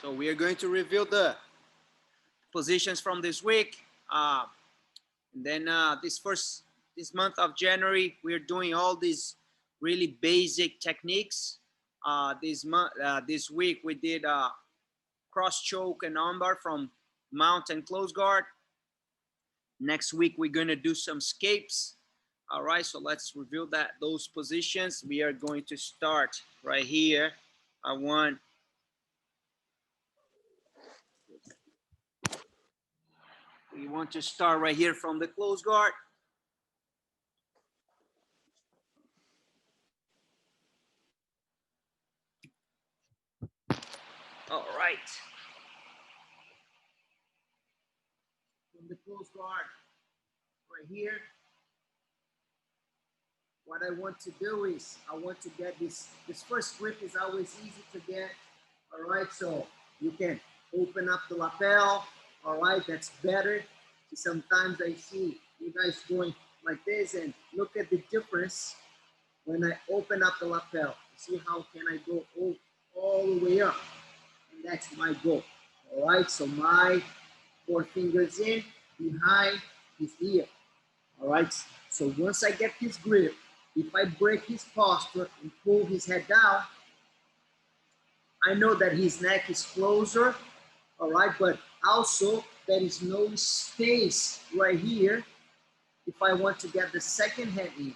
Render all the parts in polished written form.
So we are going to review the positions from this week. And then this month of January, we're doing all these really basic techniques. This week we did cross choke and armbar from mount and close guard. Next week we're going to do some escapes. All right, so let's review those positions. We are going to start right here. We want to start right here from the close guard. All right. From the close guard right here. What I want to do is I want to get this first grip is always easy to get. All right, so you can open up the lapel. All right, that's better. Sometimes I see you guys going like this, and look at the difference when I open up the lapel. See how can I go all the way up, and that's my goal. All right, so my 4 fingers in behind his ear. All right, so once I get his grip, if I break his posture and pull his head down, I know that his neck is closer, all right, but also there is no space right here if I want to get the second hand in,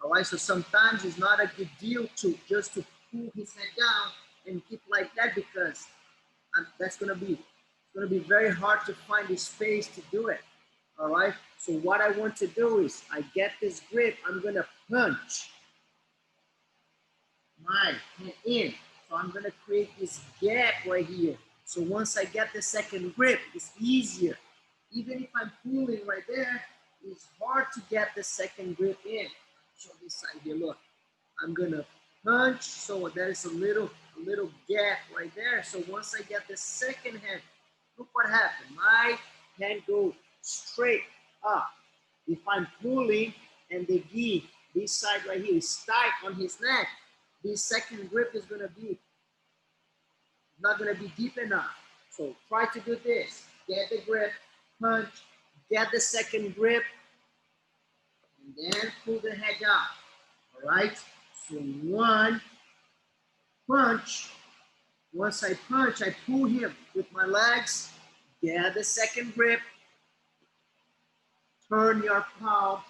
all right? So sometimes it's not a good deal to just to pull his head down and keep like that, because that's gonna be very hard to find the space to do it, all right? So what I want to do is I get this grip, I'm gonna punch my hand in. So I'm gonna create this gap right here. So once I get the second grip, it's easier. Even if I'm pulling right there, it's hard to get the second grip in. So this side here, look, I'm gonna punch. So there's a little gap right there. So once I get the second hand, look what happened. My hand goes straight up. If I'm pulling and the gi, this side right here is tight on his neck, this second grip is gonna be not gonna be deep enough. So try to do this. Get the grip, punch, get the second grip, and then pull the head down. All right? So one punch. Once I punch, I pull him with my legs, get the second grip, turn your palm,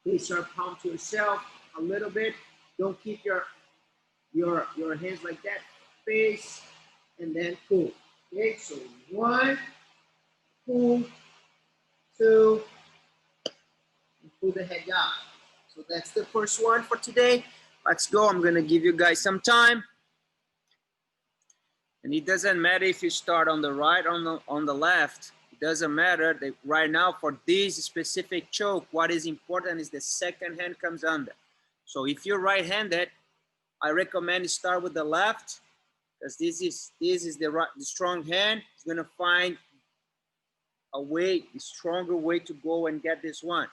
face your palm to yourself a little bit. Don't keep your hands like that. Face, and then pull. Okay, so 1, pull, 2, and pull the head down. So that's the first one for today. Let's go. I'm gonna give you guys some time. And it doesn't matter if you start on the right or on the left. It doesn't matter. Right now for this specific choke, what is important is the second hand comes under. So if you're right-handed, I recommend you start with the left, because this is the strong hand. It's gonna find a stronger way to go and get this one.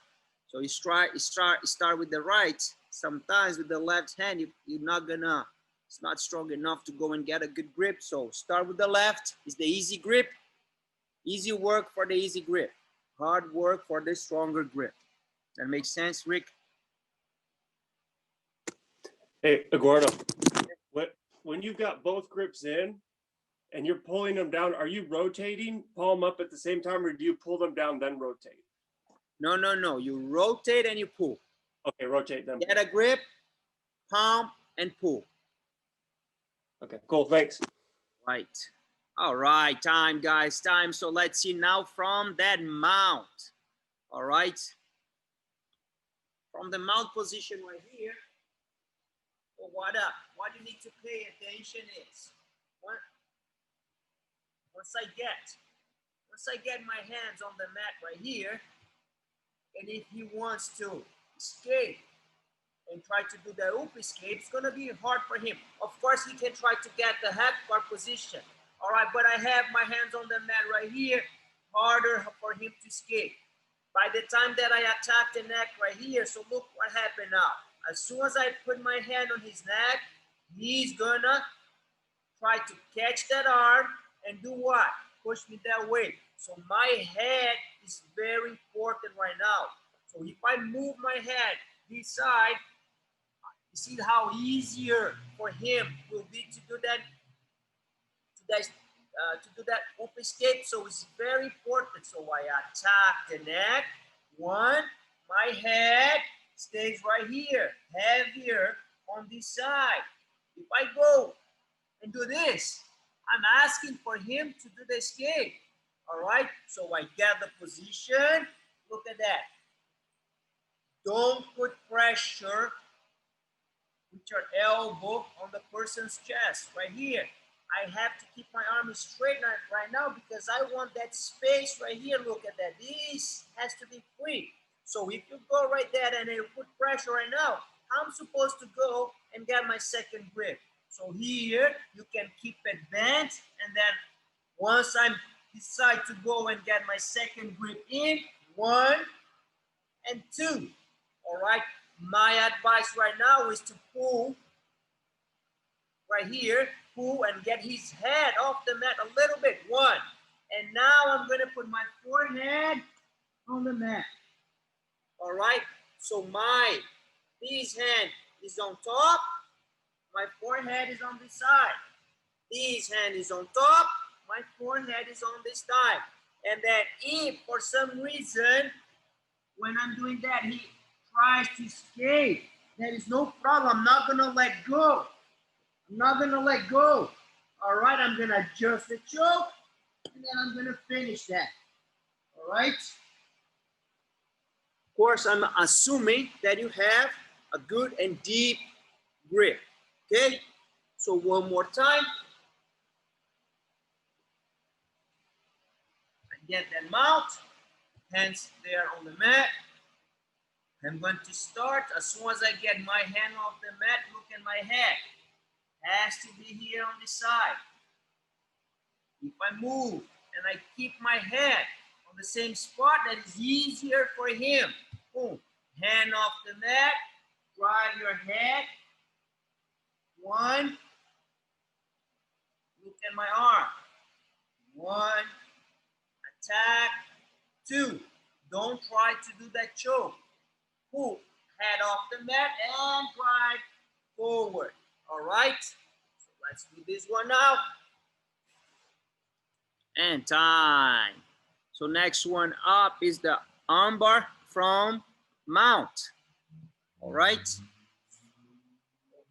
So you start with the right. Sometimes with the left hand, it's not strong enough to go and get a good grip. So start with the left. It's the easy grip. Easy work for the easy grip. Hard work for the stronger grip. That makes sense, Rick? Hey, Eduardo, when you've got both grips in and you're pulling them down, are you rotating palm up at the same time, or do you pull them down then rotate? No. You rotate and you pull. Okay, rotate them. Get a grip, palm, and pull. Okay, cool, thanks. Right. All right, time, guys, time. So let's see now from that mount. All right. From the mount position right here. So what you need to pay attention is, once I get my hands on the mat right here, and if he wants to escape and try to do the oop escape, it's gonna be hard for him. Of course, he can try to get the half guard position. All right, but I have my hands on the mat right here, harder for him to escape. By the time that I attack the neck right here, so look what happened now. As soon as I put my hand on his neck, he's gonna try to catch that arm and do what? Push me that way. So my head is very important right now. So if I move my head this side, you see how easier for him will be to do that, to do that up escape. So it's very important. So I attack the neck. One, my head stays right here, heavier on this side. If I go and do this, I'm asking for him to do the escape. All right, so I get the position. Look at that. Don't put pressure with your elbow on the person's chest right here. I have to keep my arm straight right now because I want that space right here. Look at that. This has to be free. So if you go right there and you put pressure right now, I'm supposed to go and get my second grip. So here you can keep it bent, and then once I decide to go and get my second grip in, 1 and 2. All right. My advice right now is to pull right here, pull and get his head off the mat a little bit. 1. And now I'm going to put my forehead on the mat. All right. So this hand is on top. My forehead is on this side. This hand is on top. My forehead is on this side. And then if for some reason, when I'm doing that, he tries to escape, there is no problem. I'm not going to let go. I'm not going to let go. All right, I'm going to adjust the choke, and then I'm going to finish that. All right? Of course, I'm assuming that you have a good and deep grip. Okay? So one more time. I get that mount. Hands there on the mat. I'm going to start as soon as I get my hand off the mat. Look at my head. Has to be here on the side. If I move and I keep my head on the same spot, that is easier for him. Boom. Hand off the mat. Drive your head. 1. Look at my arm. 1. Attack. 2. Don't try to do that choke. Pull. Head off the mat and drive forward. All right. So let's do this one now. And time. So next one up is the armbar from mount. All right.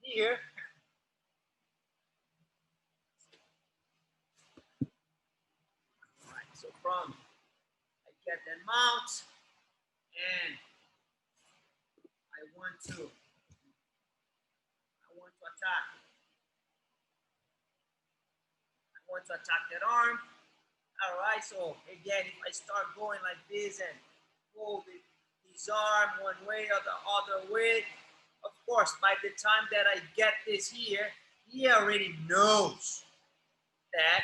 Here. All right. So from I get the mount and I want to attack. I want to attack that arm. All right, so again, if I start going like this and hold his arm one way or the other way, of course, by the time that I get this here, he already knows that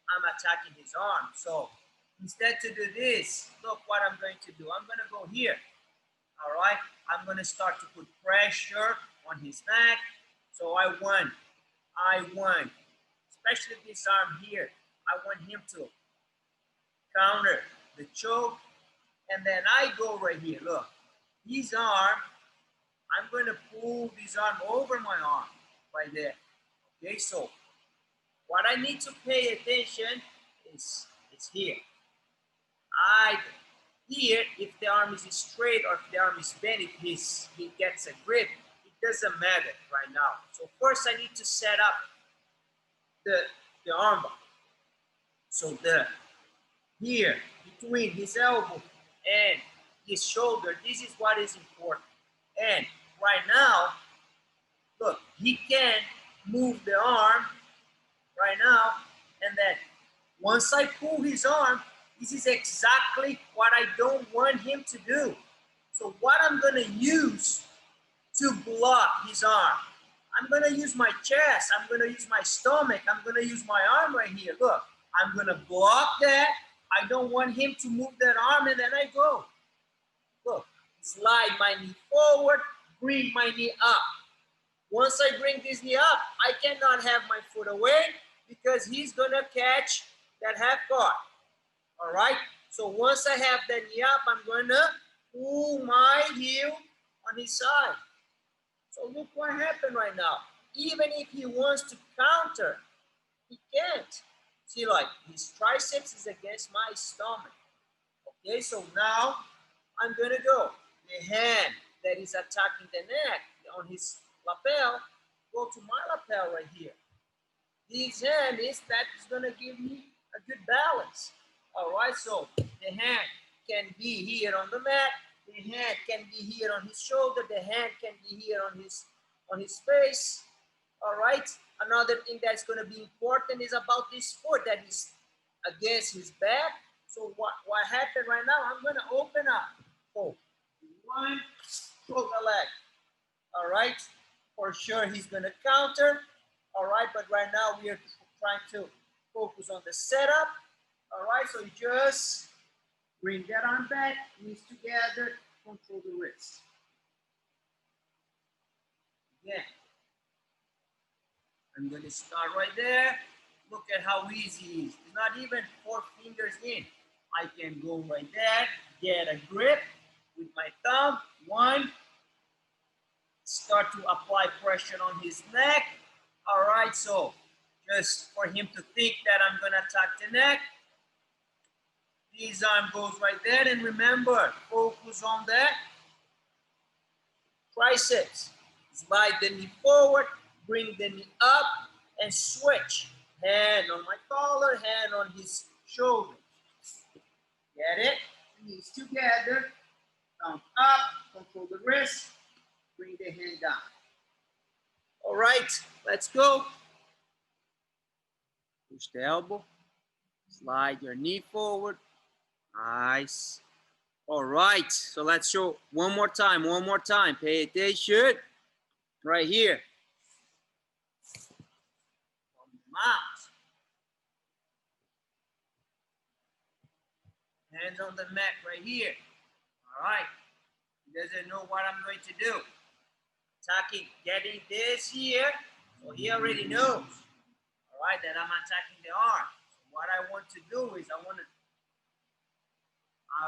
I'm attacking his arm. So instead to do this, look what I'm going to do. I'm going to go here. All right, I'm going to start to put pressure on his neck. So I want, especially this arm here, I want him to counter the choke, and then I go right here. Look, his arm, I'm going to pull this arm over my arm right there. Okay, so what I need to pay attention is here. Here, if the arm is straight or if the arm is bent, if he gets a grip, it doesn't matter right now. So first I need to set up the armbar. So here, between his elbow and his shoulder, this is what is important. And right now, look, he can move the arm right now, and then once I pull his arm, this is exactly what I don't want him to do. So what I'm going to use to block his arm, I'm going to use my chest, I'm going to use my stomach, I'm going to use my arm right here. Look, I'm going to block that. I don't want him to move that arm, and then I go. Look, slide my knee forward, bring my knee up. Once I bring this knee up, I cannot have my foot away. because he's gonna catch that half guard. All right. So once I have that knee up, I'm gonna pull my heel on his side. So look what happened right now. Even if he wants to counter, he can't. See, like his triceps is against my stomach. Okay, so now I'm gonna go. The hand that is attacking the neck on his lapel, go to my lapel right here. This hand is gonna give me a good balance. All right, so the hand can be here on the mat. The hand can be here on his shoulder. The hand can be here on his face. All right. Another thing that's going to be important is about this foot that is against his back. So what happened right now? I'm going to open up. Oh, one, pull the leg. All right. For sure, he's going to counter. All right. But right now we are trying to focus on the setup. All right. So you just bring that arm back, knees together, control the wrist. Again. I'm going to start right there. Look at how easy it is. It's not even 4 fingers in. I can go right there, get a grip with my thumb. One, start to apply pressure on his neck. All right, so just for him to think that I'm going to attack the neck. This arm goes right there. And remember, focus on that triceps. Slide the knee forward. Bring the knee up and switch. Hand on my collar, hand on his shoulder. Get it? Knees together. Thumb up. Control the wrist. Bring the hand down. All right, let's go. Push the elbow. Slide your knee forward. Nice. All right, so let's show one more time. One more time. Pay attention. Right here. Out. Hands on the mat right here. All right. He doesn't know what I'm going to do. Attacking, getting this here. So he already knows. All right, that I'm attacking the arm. So what I want to do is I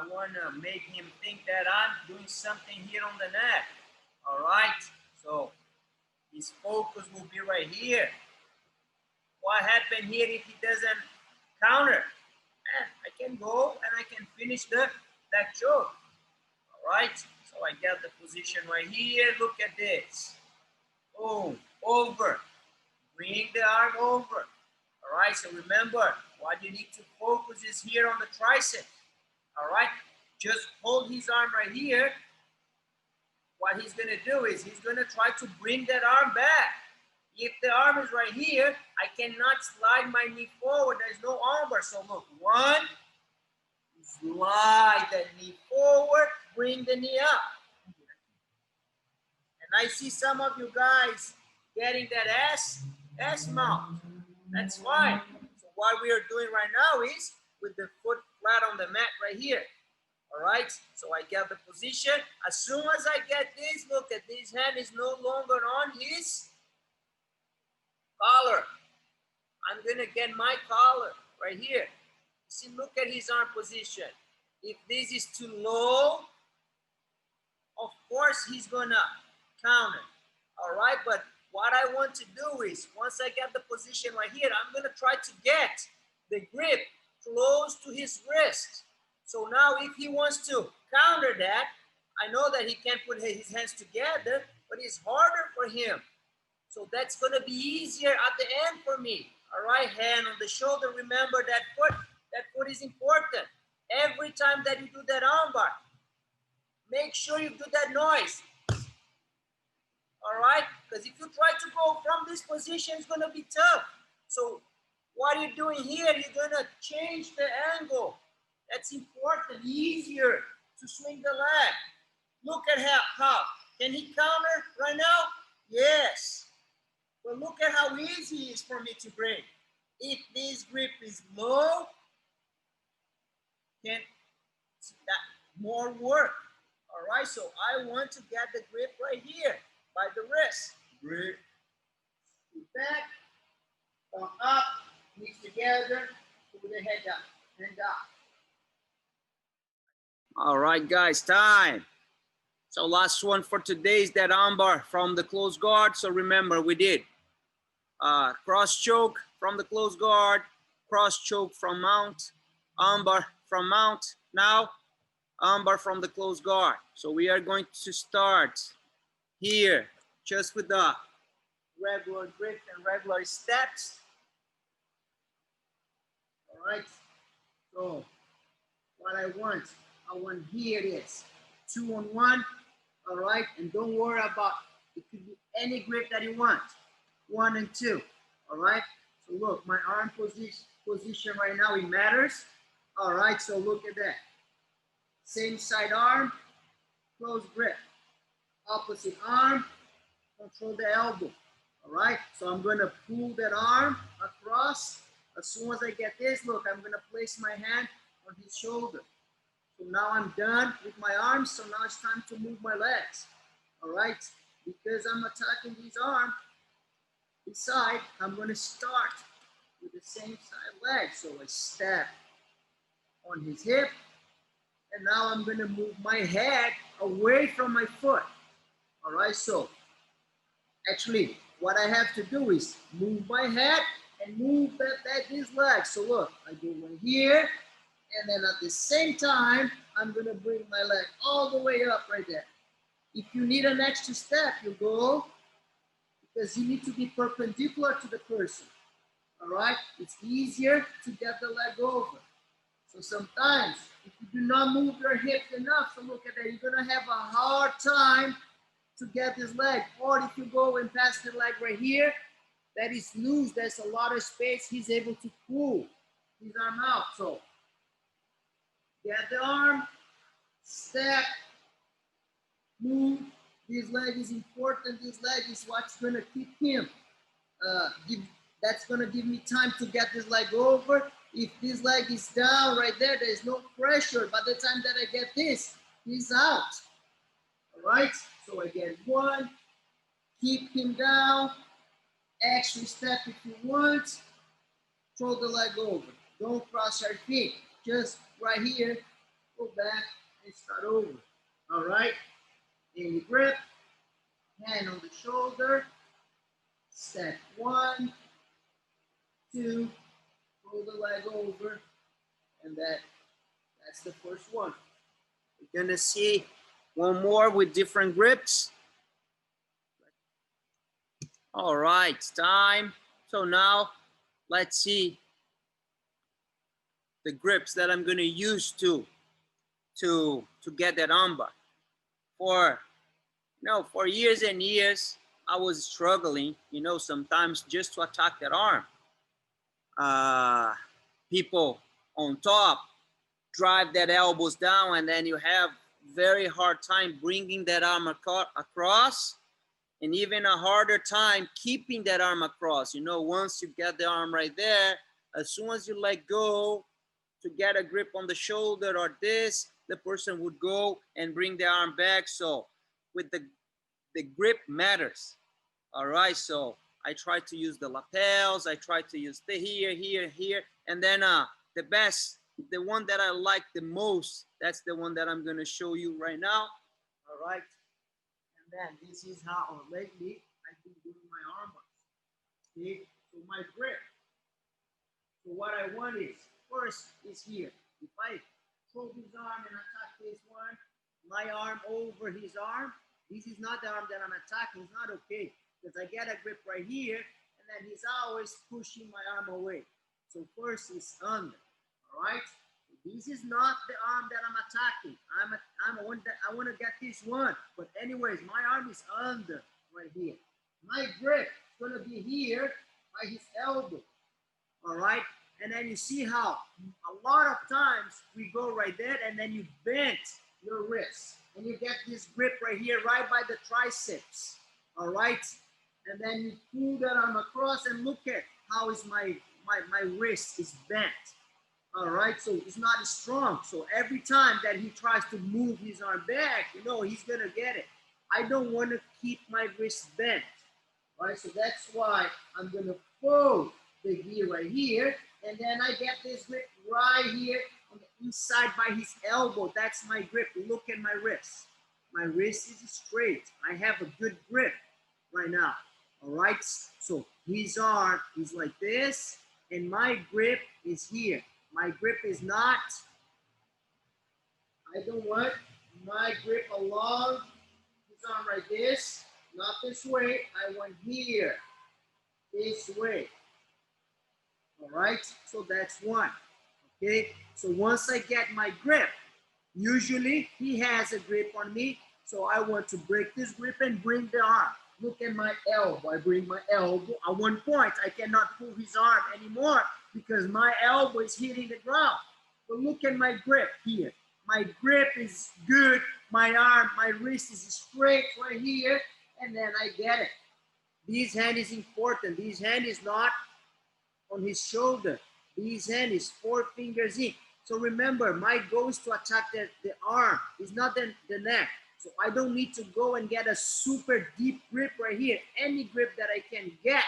want to make him think that I'm doing something here on the neck. All right. So his focus will be right here. What happened here if he doesn't counter? I can go and I can finish that choke. All right, so I get the position right here. Look at this. Boom, over. Bring the arm over. All right, so remember, what you need to focus is here on the tricep. All right, just hold his arm right here. What he's going to do is he's going to try to bring that arm back. If the arm is right here, I cannot slide my knee forward. There's no armbar. So look, one, slide the knee forward, bring the knee up. And I see some of you guys getting that S mount. That's fine. So what we are doing right now is with the foot flat on the mat right here. All right, so I get the position. As soon as I get this, look at this hand is no longer on his collar. I'm gonna get my collar right here. See, look at his arm position. If this is too low, of course he's gonna counter. All right, but what I want to do is once I get the position right here, I'm gonna try to get the grip close to his wrist. So now if he wants to counter that, I know that he can't put his hands together, but it's harder for him. So that's going to be easier at the end for me. All right, hand on the shoulder. Remember that foot is important. Every time that you do that armbar, make sure you do that noise. All right, because if you try to go from this position, it's going to be tough. So what you're doing here, you're going to change the angle. That's important, easier to swing the leg. Look at how. Can he counter right now? Yes. But look at how easy it is for me to bring. If this grip is low, can that more work. All right, so I want to get the grip right here by the wrist. Grip, back, thumb up, together, pull the head down, and down. All right, guys, time. So last one for today is that armbar from the close guard. So remember, we did cross choke from the close guard, cross choke from mount, armbar from mount. Now, armbar from the close guard. So we are going to start here, just with the regular grip and regular steps. All right. So what I want here is 2-on-1. All right, and don't worry about it. Could be any grip that you want. 1 and 2. All right. So look, my arm position right now, it matters. All right. So look at that. Same side arm, close grip. Opposite arm, control the elbow. All right. So I'm going to pull that arm across. As soon as I get this, look, I'm going to place my hand on his shoulder. So now I'm done with my arms. So now it's time to move my legs. All right. Because I'm attacking his arm, his side, I'm going to start with the same side leg. So I step on his hip. And now I'm going to move my head away from my foot. All right. So actually, what I have to do is move my head and move his leg. So look, I go right here. And then at the same time, I'm going to bring my leg all the way up right there. If you need an extra step, you go, because you need to be perpendicular to the person. All right? It's easier to get the leg over. So sometimes, if you do not move your hips enough, so look at that, you're going to have a hard time to get this leg. Or if you go and pass the leg right here, that is loose, there's a lot of space, he's able to pull his arm out. So get the arm, step, move. This leg is important. This leg is what's going to keep him. That's going to give me time to get this leg over. If this leg is down right there, there's no pressure. By the time that I get this, he's out. All right? So I get 1, keep him down, extra step if you want, throw the leg over. Don't cross your feet. Just right here, go back and start over. All right? In the grip, hand on the shoulder, step 1, 2, pull the leg over, and that's the first one. We're gonna see one more with different grips. All right, time. So now let's see the grips that I'm gonna use to get that armbar. For years and years, I was struggling, sometimes just to attack that arm. People on top drive that elbows down, and then you have very hard time bringing that arm across, and even a harder time keeping that arm across. Once you get the arm right there, as soon as you let go to get a grip on the shoulder or this, the person would go and bring the arm back. So with the grip matters. All right, so I try to use the lapels, I try to use the here, and then the one that I like the most, that's the one that I'm gonna show you right now. All right, and then this is how lately I've been doing my armbars. See, so my grip. So what I want is, first is here. If I throw his arm and attack this one, my arm over his arm, this is not the arm that I'm attacking, it's not okay. Because I get a grip right here, and then he's always pushing my arm away. So first is under, all right? This is not the arm that I'm attacking. I want to get this one. But anyways, my arm is under right here. My grip is going to be here by his elbow, all right? And then you see how a lot of times we go right there, and then you bend your wrist. And you get this grip right here, right by the triceps, all right? And then you pull that arm across, and look at how is my wrist is bent. All right, so it's not as strong. So every time that he tries to move his arm back, he's gonna get it. I don't want to keep my wrist bent. All right, so that's why I'm gonna fold the gear right here, and And then I get this grip right here on the inside by his elbow. That's my grip. Look at my wrist. My wrist is straight. I have a good grip right now. All right. So his arm is like this, and my grip is here. My grip is not, I don't want my grip along his arm like this, not this way. I want here, this way. All right. So that's one. Okay. So once I get my grip, usually he has a grip on me. So I want to break this grip and bring the arm. Look at my elbow. I bring my elbow at one point. I cannot pull his arm anymore because my elbow is hitting the ground. But look at my grip here. My grip is good. My arm, my wrist is straight right here. And then I get it. This hand is important. This hand is not on his shoulder. This hand is 4 fingers in. So remember, my goal is to attack the arm. It's not the neck. So I don't need to go and get a super deep grip right here. Any grip that I can get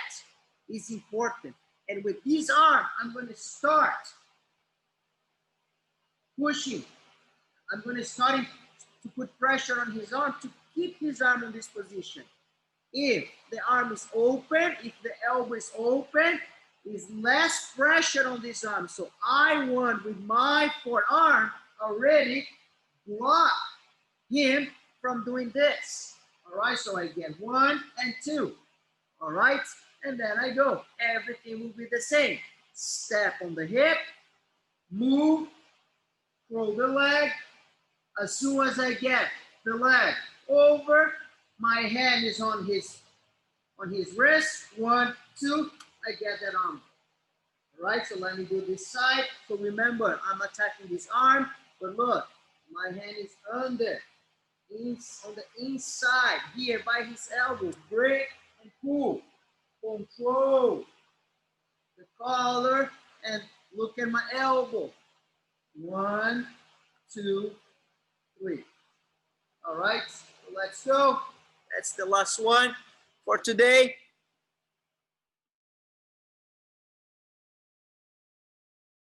is important. And with this arm, I'm going to start pushing. I'm going to start to put pressure on his arm to keep his arm in this position. If the arm is open, if the elbow is open, is less pressure on this arm. So I want with my forearm already block him from doing this. All right, so I get 1 and 2. All right, and then I go. Everything will be the same. Step on the hip, move, throw the leg. As soon as I get the leg over, my hand is on his wrist. 1, 2, I get that arm. All right, so let me do this side. So remember, I'm attacking this arm, but look, my hand is under, on the inside, here by his elbow. Break and pull. Control the collar and look at my elbow. 1, 2, 3. All right, so let's go. That's the last one for today.